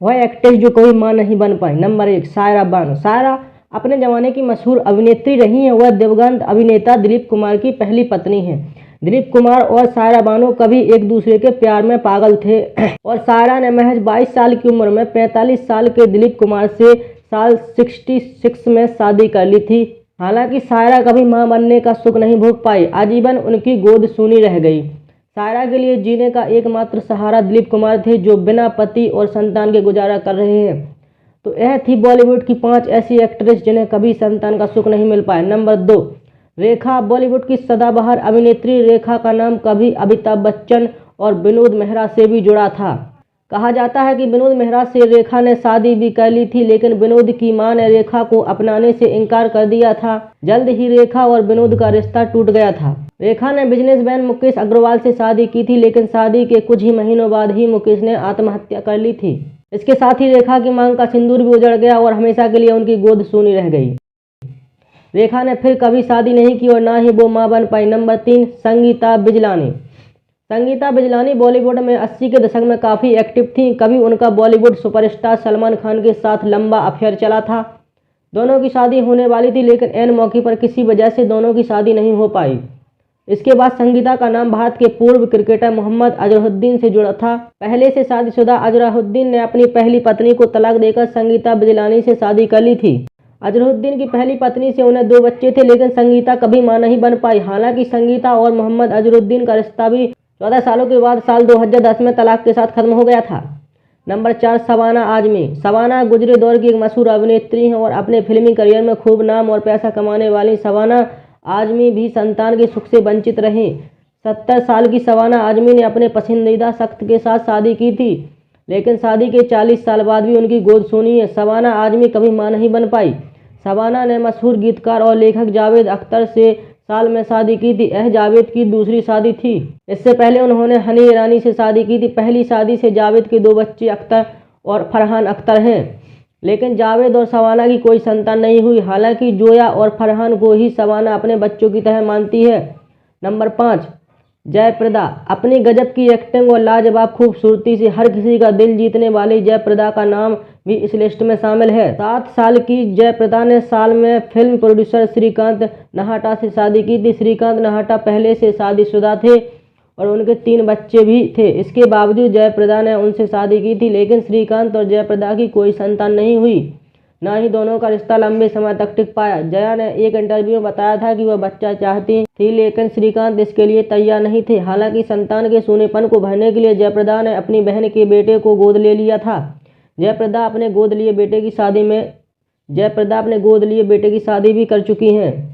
वह एक्ट्रेस जो कभी मां नहीं बन पाई। नंबर 1, सायरा बानो। सायरा अपने जमाने की मशहूर अभिनेत्री रही हैं। वह दिवंगत अभिनेता दिलीप कुमार की पहली पत्नी है। दिलीप कुमार और सायरा बानो कभी एक दूसरे के प्यार में पागल थे और सायरा ने महज 22 साल की उम्र में 45 साल के दिलीप कुमार से साल 66 में शादी कर ली थी। हालांकि सायरा कभी मां बनने का सुख नहीं भोग पाई। आजीवन उनकी गोद सूनी रह गई। सायरा के लिए जीने का एकमात्र सहारा दिलीप कुमार थे, जो बिना पति और संतान के गुजारा कर रहे हैं। तो यह थी बॉलीवुड की 5 ऐसी एक्ट्रेस जिन्हें कभी संतान का सुख नहीं मिल पाया। नंबर 2, रेखा। बॉलीवुड की सदाबहार अभिनेत्री रेखा का नाम कभी अमिताभ बच्चन और विनोद मेहरा से भी जुड़ा था। कहा जाता है कि विनोद मेहरा से रेखा ने शादी भी कर ली थी, लेकिन विनोद की मां ने रेखा को अपनाने से इनकार कर दिया था। जल्द ही रेखा और विनोद का रिश्ता टूट गया था। रेखा ने बिजनेसमैन मुकेश अग्रवाल से शादी की थी, लेकिन शादी के कुछ ही महीनों बाद ही मुकेश ने आत्महत्या कर ली थी। इसके साथ ही रेखा की मांग का सिंदूर भी उजड़ गया और हमेशा के लिए उनकी गोद सूनी रह गई। रेखा ने फिर कभी शादी नहीं की और ना ही वो मां बन पाई। नंबर 3, संगीता बिजलानी। संगीता बिजलानी बॉलीवुड में 80 के दशक में काफ़ी एक्टिव थीं। कभी उनका बॉलीवुड सुपरस्टार सलमान खान के साथ लंबा अफेयर चला था। दोनों की शादी होने वाली थी, लेकिन ऐन मौके पर किसी वजह से दोनों की शादी नहीं हो पाई। इसके बाद संगीता का नाम भारत के पूर्व क्रिकेटर मोहम्मद अजहरुद्दीन से जुड़ा था। पहले से शादीशुदा अजहरुद्दीन ने अपनी पहली पत्नी को तलाक देकर संगीता बिजलानी से शादी कर ली थी। अजहरुद्दीन की पहली पत्नी से उन्हें 2 बच्चे थे, लेकिन संगीता कभी मां नहीं बन पाई। हालांकि संगीता और मोहम्मद अजहरुद्दीन का रिश्ता भी 14 सालों के बाद साल 2010 में तलाक के साथ खत्म हो गया था। नंबर 4, शबाना आजमी। शबाना गुजरे दौर की एक मशहूर अभिनेत्री हैं और अपने फिल्मी करियर में खूब नाम और पैसा कमाने वाली शबाना आजमी भी संतान के सुख से वंचित रहीं। 70 साल की शबाना आजमी ने अपने पसंदीदा शख्स के साथ शादी की थी, लेकिन शादी के 40 साल बाद भी उनकी गोद सूनी है। शबाना आजमी कभी मां नहीं बन पाई। शबाना ने मशहूर गीतकार और लेखक जावेद अख्तर से साल में शादी की थी। यह जावेद की दूसरी शादी थी। इससे पहले उन्होंने हनी ईरानी से शादी की थी। पहली शादी से जावेद के 2 बच्चे अख्तर और फरहान अख्तर हैं, लेकिन जावेद और शबाना की कोई संतान नहीं हुई। हालांकि जोया और फरहान को ही शबाना अपने बच्चों की तरह मानती है। नंबर 5, जयप्रदा। अपनी गजब की एक्टिंग और लाजवाब खूबसूरती से हर किसी का दिल जीतने वाली जयप्रदा का नाम भी इस लिस्ट में शामिल है। 7 साल की जयप्रदा ने साल में फिल्म प्रोड्यूसर श्रीकांत नहाटा से शादी की थी। श्रीकांत नहाटा पहले से शादीशुदा थे और उनके 3 बच्चे भी थे। इसके बावजूद जयप्रदा ने उनसे शादी की थी, लेकिन श्रीकांत और जयप्रदा की कोई संतान नहीं हुई। ना ही दोनों का रिश्ता लंबे समय तक टिक पाया। जया ने एक इंटरव्यू में बताया था कि वह बच्चा चाहती थी, लेकिन श्रीकांत इसके लिए तैयार नहीं थे। हालांकि संतान के सूनेपन को भरने के लिए जयप्रदा ने अपनी बहन के बेटे को गोद ले लिया था। जयप्रदा अपने गोद लिए बेटे की शादी भी कर चुकी हैं।